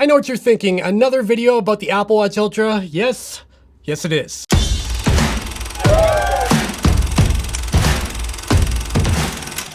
I know what you're thinking, another video about the Apple Watch Ultra? Yes, yes it is.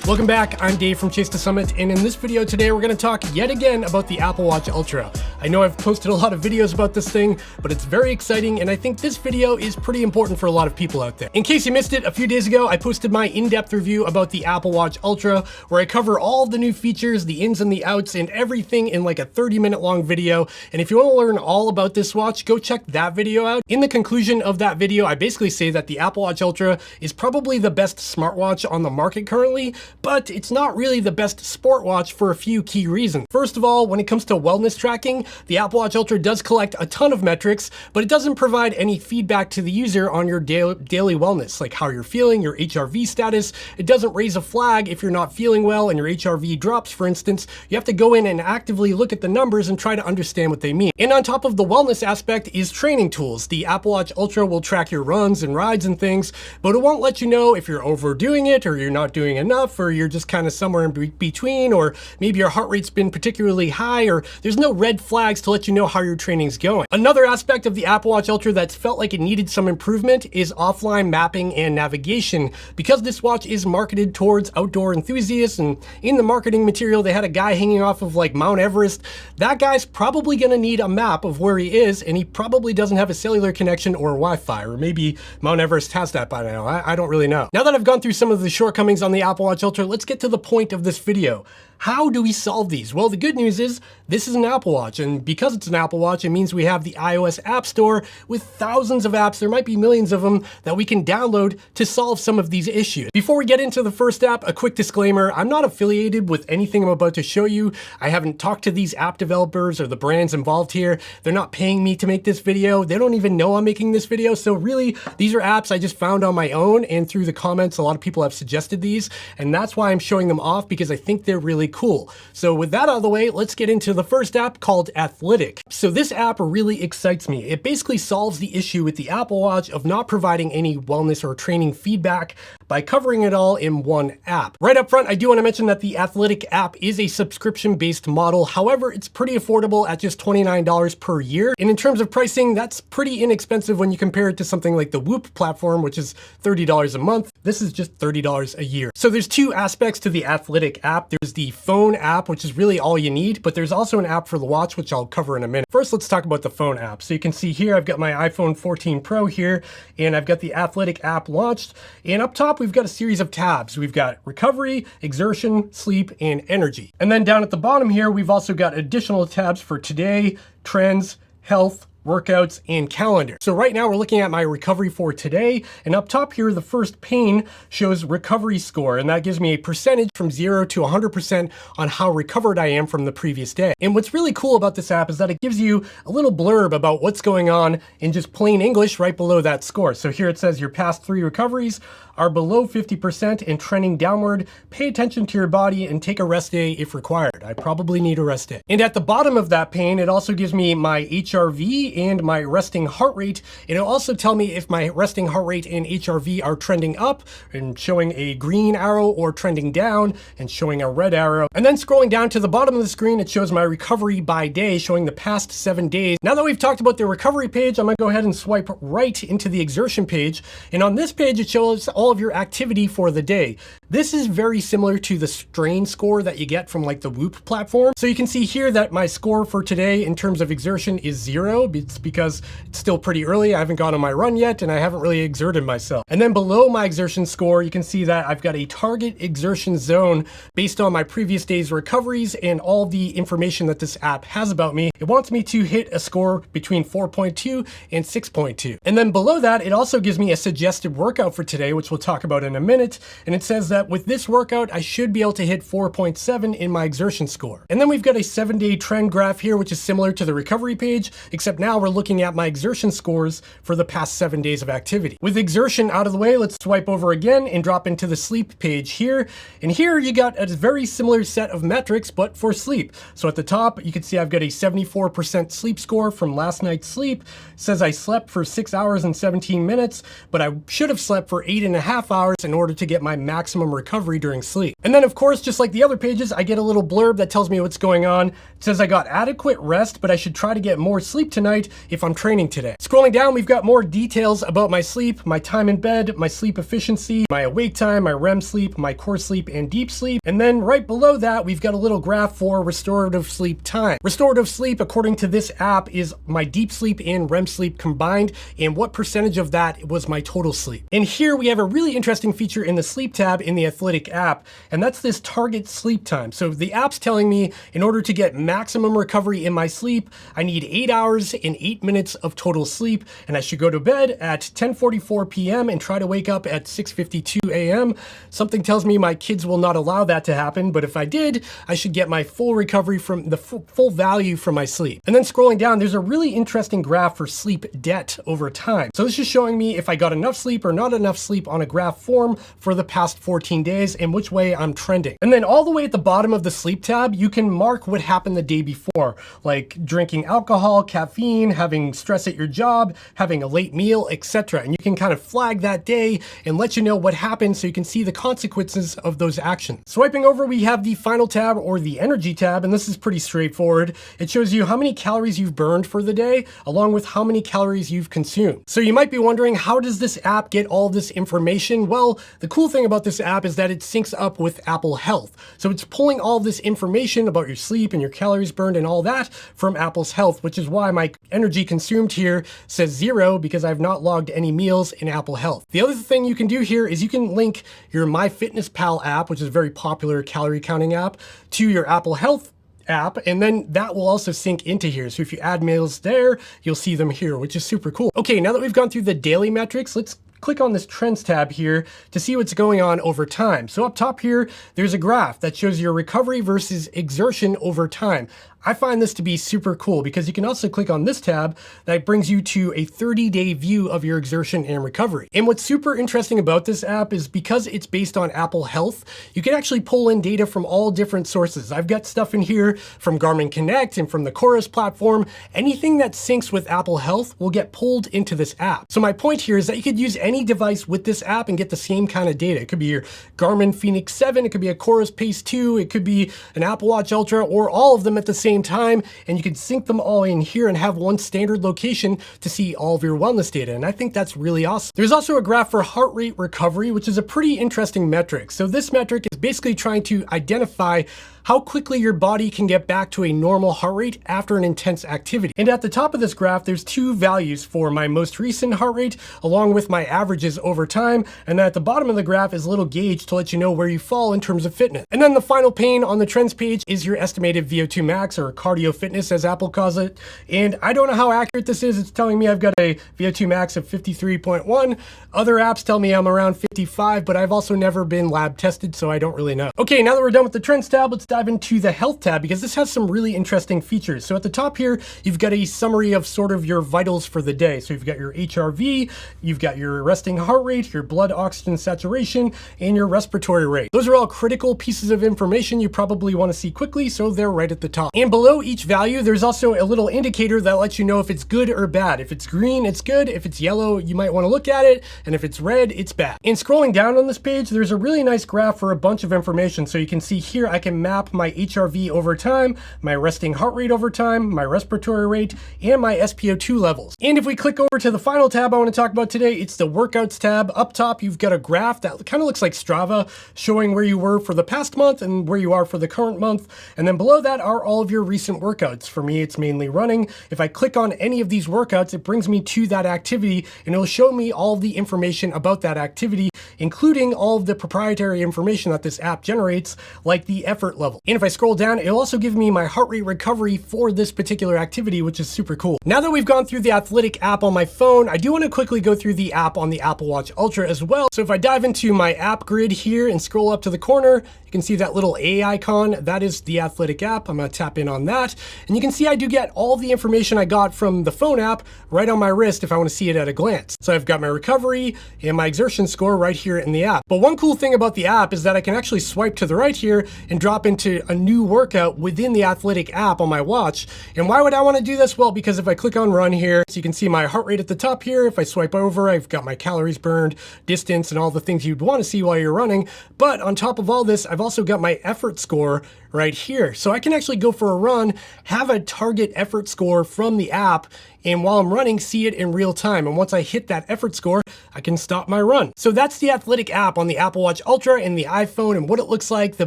Welcome back, I'm Dave from Chase to Summit, and in this video today we're going to talk yet again about the Apple Watch Ultra. I know I've posted a lot of videos about this thing, but it's very exciting, and I think this video is pretty important for a lot of people out there. In case you missed it, a few days ago I posted my in-depth review about the Apple Watch Ultra, where I cover all the new features, the ins and the outs, and everything in like a 30-minute long video. And if you want to learn all about this watch, go check that video out. In the conclusion of that video, I basically say that the Apple Watch Ultra is probably the best smartwatch on the market currently, but it's not really the best sport watch for a few key reasons. First of all, when it comes to wellness tracking, the Apple Watch Ultra does collect a ton of metrics, but it doesn't provide any feedback to the user on your daily wellness, like how you're feeling, your HRV status. It doesn't raise a flag if you're not feeling well and your HRV drops, for instance. You have to go in and actively look at the numbers and try to understand what they mean. And on top of the wellness aspect is training tools. The Apple Watch Ultra will track your runs and rides and things, but it won't let you know if you're overdoing it or you're not doing enough, or you're just kind of somewhere in between, or maybe your heart rate's been particularly high, or there's no red flags to let you know how your training's going. Another aspect of the Apple Watch Ultra that's felt like it needed some improvement is offline mapping and navigation. Because this watch is marketed towards outdoor enthusiasts, and in the marketing material they had a guy hanging off of like Mount Everest, that guy's probably gonna need a map of where he is, and he probably doesn't have a cellular connection or Wi-Fi, or maybe Mount Everest has that by now. I don't really know. Now that I've gone through some of the shortcomings on the Apple Watch Ultra, let's get to the point of this video. How do we solve these? Well, the good news is this is an Apple Watch, and because it's an Apple Watch, it means we have the iOS App Store with thousands of apps, there might be millions of them, that we can download to solve some of these issues. Before we get into the first app, a quick disclaimer, I'm not affiliated with anything I'm about to show you. I haven't talked to these app developers or the brands involved here. They're not paying me to make this video. They don't even know I'm making this video. So really, these are apps I just found on my own, and through the comments, a lot of people have suggested these, and that's why I'm showing them off, because I think they're really cool. So with that out of the way, let's get into the first app called Athlytic. So this app really excites me. It basically solves the issue with the Apple Watch of not providing any wellness or training feedback by covering it all in one app. Right up front, I do want to mention that the Athlytic app is a subscription-based model. However, it's pretty affordable at just $29 per year. And in terms of pricing, that's pretty inexpensive when you compare it to something like the Whoop platform, which is $30 a month. This is just $30 a year. So there's two aspects to the Athlytic app. There's the phone app, which is really all you need, but there's also an app for the watch, which I'll cover in a minute. First, let's talk about the phone app. So you can see here, I've got my iPhone 14 Pro here, and I've got the Athlytic app launched. And up top, we've got a series of tabs. We've got recovery, exertion, sleep, and energy. And then down at the bottom here, we've also got additional tabs for today, trends, health, workouts, and calendar. So right now we're looking at my recovery for today, and up top here, the first pane shows recovery score, and that gives me a percentage from 0 to 100% on how recovered I am from the previous day. And what's really cool about this app is that it gives you a little blurb about what's going on in just plain English right below that score. So here it says your past 3 recoveries are below 50% and trending downward. Pay attention to your body and take a rest day if required. I probably need a rest day. And at the bottom of that pane, it also gives me my HRV and my resting heart rate. And it'll also tell me if my resting heart rate and HRV are trending up and showing a green arrow, or trending down and showing a red arrow. And then scrolling down to the bottom of the screen, it shows my recovery by day, showing the past 7 days. Now that we've talked about the recovery page, I'm gonna go ahead and swipe right into the exertion page. And on this page, it shows all of your activity for the day. This is very similar to the strain score that you get from like the Whoop platform. So you can see here that my score for today in terms of exertion is 0. It's because it's still pretty early. I haven't gone on my run yet, and I haven't really exerted myself. And then below my exertion score, you can see that I've got a target exertion zone based on my previous day's recoveries and all the information that this app has about me. It wants me to hit a score between 4.2 and 6.2. And then below that, it also gives me a suggested workout for today, which we'll talk about in a minute. And it says that with this workout, I should be able to hit 4.7 in my exertion score. And then we've got a 7-day trend graph here, which is similar to the recovery page, except now we're looking at my exertion scores for the past 7 days of activity. With exertion out of the way, let's swipe over again and drop into the sleep page here. And here you got a very similar set of metrics, but for sleep. So at the top, you can see I've got a 74% sleep score from last night's sleep. It says I slept for 6 hours and 17 minutes, but I should have slept for 8.5 hours in order to get my maximum maximum recovery during sleep. And then of course, just like the other pages, I get a little blurb that tells me what's going on. It says I got adequate rest, but I should try to get more sleep tonight if I'm training today. Scrolling down, we've got more details about my sleep, my time in bed, my sleep efficiency, my awake time, my REM sleep, my core sleep, and deep sleep. And then right below that, we've got a little graph for restorative sleep time. Restorative sleep, according to this app, is my deep sleep and REM sleep combined, and what percentage of that was my total sleep. And here we have a really interesting feature in the sleep tab in the Athlytic app, and that's this target sleep time. So the app's telling me in order to get maximum recovery in my sleep, I need 8 hours and 8 minutes of total sleep, and I should go to bed at 10:44 p.m. and try to wake up at 6:52 a.m. Something tells me my kids will not allow that to happen, but if I did, I should get my full recovery from the full value from my sleep. And then scrolling down, there's a really interesting graph for sleep debt over time. So this is showing me if I got enough sleep or not enough sleep on a graph form for the past 14 days and which way I'm trending. And then all the way at the bottom of the sleep tab, you can mark what happened the day before, like drinking alcohol, caffeine, having stress at your job, having a late meal, etc. And you can kind of flag that day and let you know what happened so you can see the consequences of those actions. Swiping over, we have the final tab or the energy tab, and this is pretty straightforward. It shows you how many calories you've burned for the day, along with how many calories you've consumed. So you might be wondering, how does this app get all this information? Well, the cool thing about this app is that it syncs up with Apple Health. So it's pulling all this information about your sleep and your calories burned and all that from Apple's Health, which is why my energy consumed here says 0 because I've not logged any meals in Apple Health. The other thing you can do here is you can link your MyFitnessPal app, which is a very popular calorie counting app, to your Apple Health app, and then that will also sync into here. So if you add meals there, you'll see them here, which is super cool. Okay, now that we've gone through the daily metrics, let's click on this trends tab here to see what's going on over time. So up top here, there's a graph that shows your recovery versus exertion over time. I find this to be super cool because you can also click on this tab that brings you to a 30-day view of your exertion and recovery. And what's super interesting about this app is because it's based on Apple Health, you can actually pull in data from all different sources. I've got stuff in here from Garmin Connect and from the Chorus platform. Anything that syncs with Apple Health will get pulled into this app. So my point here is that you could use any device with this app and get the same kind of data. It could be your Garmin Fenix 7, it could be a Chorus Pace 2, it could be an Apple Watch Ultra, or all of them at the same time, and you can sync them all in here and have one standard location to see all of your wellness data. And I think that's really awesome. There's also a graph for heart rate recovery, which is a pretty interesting metric. So this metric is basically trying to identify how quickly your body can get back to a normal heart rate after an intense activity. And at the top of this graph, there's two values for my most recent heart rate, along with my averages over time. And then at the bottom of the graph is a little gauge to let you know where you fall in terms of fitness. And then the final pane on the trends page is your estimated VO2 max, or cardio fitness as Apple calls it. And I don't know how accurate this is. It's telling me I've got a VO2 max of 53.1. Other apps tell me I'm around 55, but I've also never been lab tested, so I don't really know. Okay, now that we're done with the trends tab, let's dive into the health tab because this has some really interesting features. So at the top here, you've got a summary of sort of your vitals for the day. So you've got your HRV, you've got your resting heart rate, your blood oxygen saturation, and your respiratory rate. Those are all critical pieces of information you probably want to see quickly, so they're right at the top. And below each value, there's also a little indicator that lets you know if it's good or bad. If it's green, it's good. If it's yellow, you might want to look at it. And if it's red, it's bad. And scrolling down on this page, there's a really nice graph for a bunch of information. So you can see here, I can map my HRV over time, my resting heart rate over time, my respiratory rate, and my SpO2 levels. And if we click over to the final tab I want to talk about today, it's the workouts tab. Up top, you've got a graph that kind of looks like Strava, showing where you were for the past month and where you are for the current month. And then below that are all of your recent workouts. For me, it's mainly running. If I click on any of these workouts, it brings me to that activity and it'll show me all the information about that activity, including all of the proprietary information that this app generates, like the effort level. And if I scroll down, it'll also give me my heart rate recovery for this particular activity, which is super cool. Now that we've gone through the Athlytic app on my phone, I do want to quickly go through the app on the Apple Watch Ultra as well. So if I dive into my app grid here and scroll up to the corner, you can see that little A icon. That is the Athlytic app. I'm gonna tap in on that. And you can see I do get all the information I got from the phone app right on my wrist if I wanna see it at a glance. So I've got my recovery and my exertion score right here in the app. But one cool thing about the app is that I can actually swipe to the right here and drop into a new workout within the Athlytic app on my watch. And why would I wanna do this? Well, because if I click on run here, so you can see my heart rate at the top here. If I swipe over, I've got my calories burned, distance, and all the things you'd wanna see while you're running. But on top of all this, I've also got my effort score right here. So I can actually go for a run, have a target effort score from the app, and while I'm running, see it in real time. And once I hit that effort score, I can stop my run. So that's the Athlytic app on the Apple Watch Ultra and the iPhone and what it looks like, the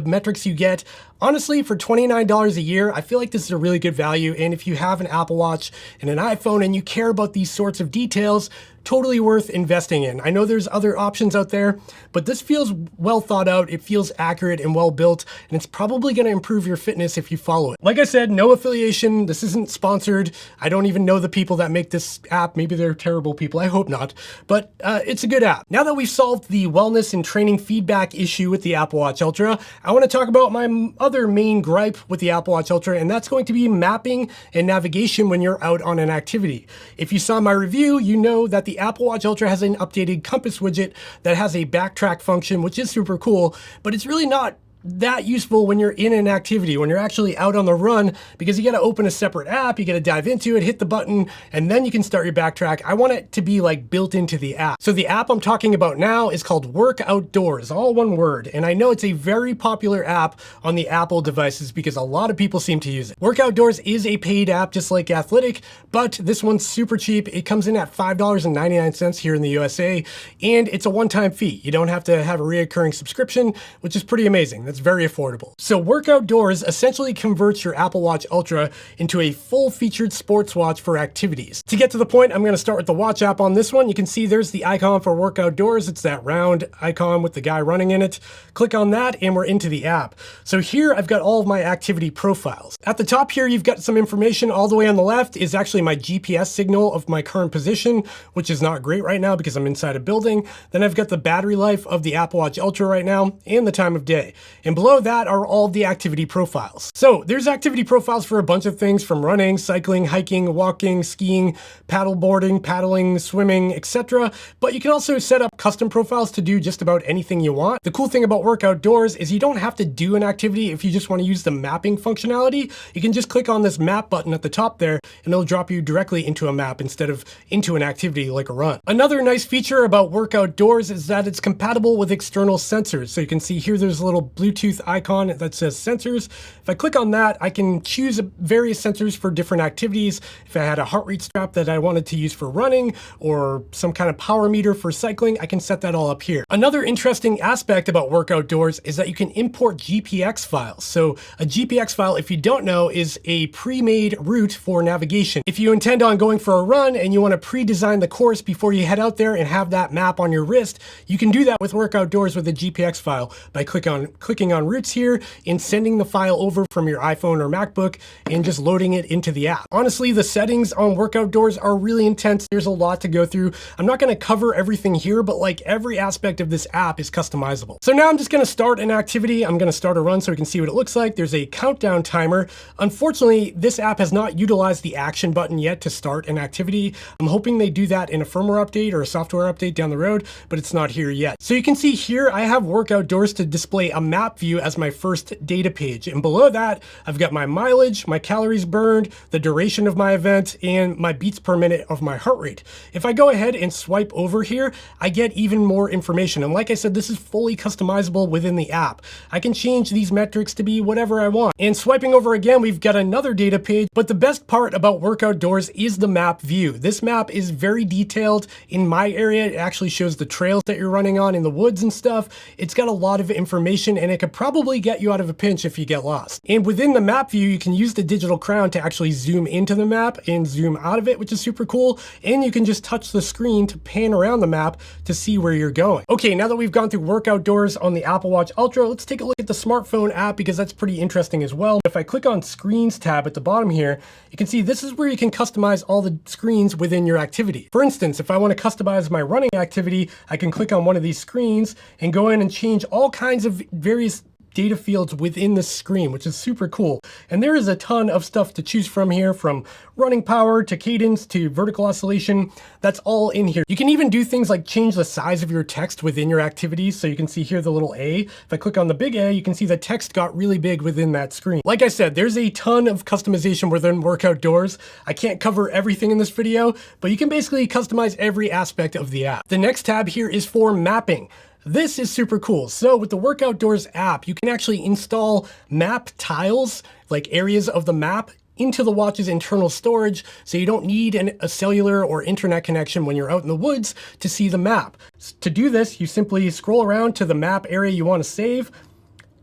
metrics you get. Honestly, for $29 a year, I feel like this is a really good value. And if you have an Apple Watch and an iPhone and you care about these sorts of details, totally worth investing in. I know there's other options out there, but this feels well thought out. It feels accurate and well built, and it's probably gonna improve your fitness if you follow it. Like I said, no affiliation. This isn't sponsored. I don't even know the people that make this app. Maybe they're terrible people. I hope not, but it's a good app. Now that we've solved the wellness and training feedback issue with the Apple Watch Ultra, I wanna talk about my other main gripe with the Apple Watch Ultra, and that's going to be mapping and navigation when you're out on an activity. If you saw my review, you know that the Apple Watch Ultra has an updated compass widget that has a backtrack function, which is super cool, but it's really not that useful when you're in an activity, when you're actually out on the run, because you got to open a separate app, you got to dive into it, hit the button, and then you can start your backtrack. I want it to be like built into the app. So the app I'm talking about now is called WorkOutdoors, all one word. And I know it's a very popular app on the Apple devices because a lot of people seem to use it. WorkOutdoors is a paid app just like Athlytic, but this one's super cheap. It comes in at $5.99 here in the USA, and it's a one-time fee. You don't have to have a reoccurring subscription, which is pretty amazing. That's very affordable. So WorkOutdoors essentially converts your Apple Watch Ultra into a full-featured sports watch for activities. To get to the point, I'm gonna start with the watch app on this one. You can see there's the icon for WorkOutdoors. It's that round icon with the guy running in it. Click on that and we're into the app. So here I've got all of my activity profiles. At the top here, you've got some information. All the way on the left is actually my GPS signal of my current position, which is not great right now because I'm inside a building. Then I've got the battery life of the Apple Watch Ultra right now and the time of day. And below that are all of the activity profiles. So there's activity profiles for a bunch of things from running, cycling, hiking, walking, skiing, paddleboarding, paddling, swimming, etc. But you can also set up custom profiles to do just about anything you want. The cool thing about WorkOutdoors is you don't have to do an activity if you just want to use the mapping functionality. You can just click on this map button at the top there and it'll drop you directly into a map instead of into an activity like a run. Another nice feature about WorkOutdoors is that it's compatible with external sensors. So you can see here there's a little Bluetooth icon that says sensors. If I click on that, I can choose various sensors for different activities. If I had a heart rate strap that I wanted to use for running or some kind of power meter for cycling, I can set that all up here. Another interesting aspect about WorkOutdoors is that you can import GPX files. So a GPX file, if you don't know, is a pre-made route for navigation. If you intend on going for a run and you want to pre-design the course before you head out there and have that map on your wrist, you can do that with WorkOutdoors with a GPX file by clicking on routes here and sending the file over from your iPhone or MacBook and just loading it into the app. Honestly, the settings on WorkOutdoors are really intense. There's a lot to go through. I'm not going to cover everything here, but like every aspect of this app is customizable. So now I'm just going to start an activity. I'm going to start a run so we can see what it looks like. There's a countdown timer. Unfortunately, this app has not utilized the action button yet to start an activity. I'm hoping they do that in a firmware update or a software update down the road, but it's not here yet. So you can see here, I have WorkOutdoors to display a map view as my first data page. And below that, I've got my mileage, my calories burned, the duration of my event, and my beats per minute of my heart rate. If I go ahead and swipe over here, I get even more information. And like I said, this is fully customizable within the app. I can change these metrics to be whatever I want. And swiping over again, we've got another data page. But the best part about WorkOutdoors is the map view. This map is very detailed. In my area, it actually shows the trails that you're running on in the woods and stuff. It's got a lot of information and it could probably get you out of a pinch if you get lost. And within the map view, you can use the digital crown to actually zoom into the map and zoom out of it, which is super cool. And you can just touch the screen to pan around the map to see where you're going. Okay, now that we've gone through WorkOutdoors on the Apple Watch Ultra, let's take a look at the smartphone app because that's pretty interesting as well. If I click on Screens tab at the bottom here, you can see this is where you can customize all the screens within your activity. For instance, if I want to customize my running activity, I can click on one of these screens and go in and change all kinds of various data fields within the screen, which is super cool. And there is a ton of stuff to choose from here, from running power to cadence to vertical oscillation. That's all in here. You can even do things like change the size of your text within your activities. So you can see here the little A. If I click on the big A, you can see the text got really big within that screen. Like I said, there's a ton of customization within WorkOutdoors. I can't cover everything in this video, but you can basically customize every aspect of the app. The next tab here is for mapping. This is super cool. So with the WorkOutdoors app, you can actually install map tiles, like areas of the map, into the watch's internal storage, so you don't need a cellular or internet connection when you're out in the woods to see the map. To do this, you simply scroll around to the map area you want to save,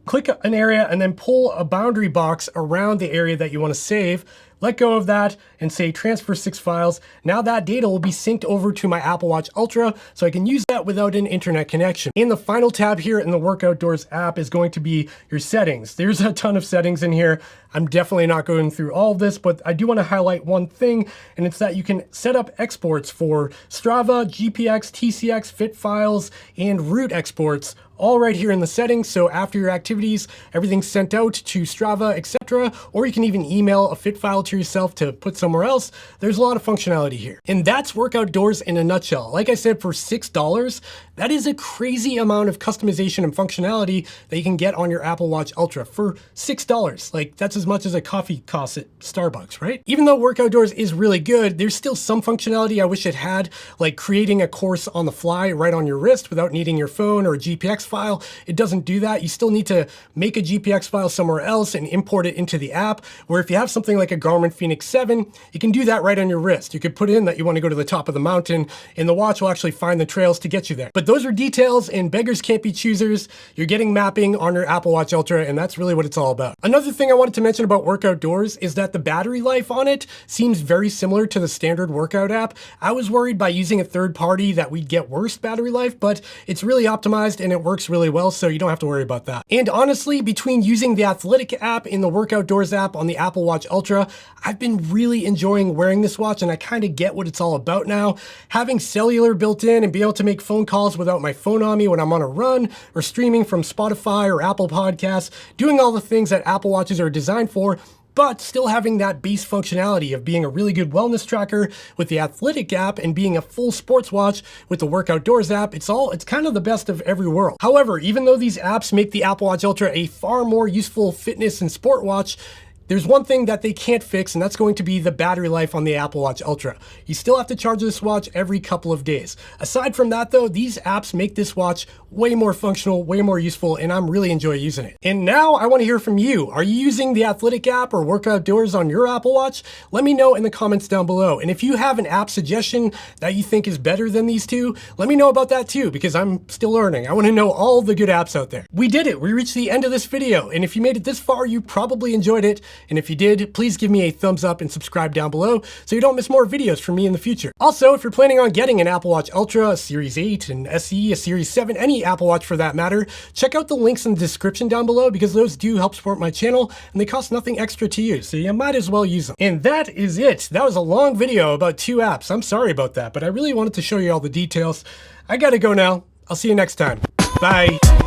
click an area, and then pull a boundary box around the area that you want to save. Let go of that and say transfer 6 files. Now that data will be synced over to my Apple Watch Ultra, so I can use that without an internet connection. And the final tab here in the WorkOutdoors app is going to be your settings. There's a ton of settings in here. I'm definitely not going through all of this, but I do want to highlight one thing, and it's that you can set up exports for Strava, GPX, TCX, fit files, and route exports, all right here in the settings. So after your activities, everything's sent out to Strava, etc. Or you can even email a fit file to yourself to put somewhere else. There's a lot of functionality here. And that's WorkOutdoors in a nutshell. Like I said, for $6, that is a crazy amount of customization and functionality that you can get on your Apple Watch Ultra for $6. Like, that's as much as a coffee costs at Starbucks, right? Even though WorkOutdoors is really good, there's still some functionality I wish it had, like creating a course on the fly right on your wrist without needing your phone or a GPX file. It doesn't do that. You still need to make a GPX file somewhere else and import it into the app, where if you have something like a Garmin Fenix 7, you can do that right on your wrist. You could put in that you want to go to the top of the mountain, and the watch will actually find the trails to get you there. But those are details, and beggars can't be choosers. You're getting mapping on your Apple Watch Ultra, and that's really what it's all about. Another thing I wanted to mention about WorkOutdoors is that the battery life on it seems very similar to the standard workout app. I was worried by using a third party that we'd get worse battery life, but it's really optimized and it works really well, so you don't have to worry about that. And honestly, between using the Athlytic app and the WorkOutdoors app on the Apple Watch Ultra, I've been really enjoying wearing this watch, and I kind of get what it's all about now. Having cellular built in and be able to make phone calls without my phone on me when I'm on a run, or streaming from Spotify or Apple Podcasts, doing all the things that Apple Watches are designed for, but still having that base functionality of being a really good wellness tracker with the Athlytic app and being a full sports watch with the WorkOutdoors app. It's kind of the best of every world. However, even though these apps make the Apple Watch Ultra a far more useful fitness and sport watch, there's one thing that they can't fix, and that's going to be the battery life on the Apple Watch Ultra. You still have to charge this watch every couple of days. Aside from that though, these apps make this watch way more functional, way more useful, and I'm really enjoying using it. And now I want to hear from you. Are you using the Athlytic app or WorkOutdoors on your Apple Watch? Let me know in the comments down below. And if you have an app suggestion that you think is better than these two, let me know about that too, because I'm still learning. I want to know all the good apps out there. We did it. We reached the end of this video, and if you made it this far, you probably enjoyed it. And if you did, please give me a thumbs up and subscribe down below so you don't miss more videos from me in the future. Also, if you're planning on getting an Apple Watch Ultra, a Series 8, an SE, a Series 7, any Apple Watch for that matter, check out the links in the description down below, because those do help support my channel and they cost nothing extra to use, so you might as well use them. And that is it. That was a long video about 2 apps. I'm sorry about that, but I really wanted to show you all the details. I gotta go now. I'll see you next time. Bye.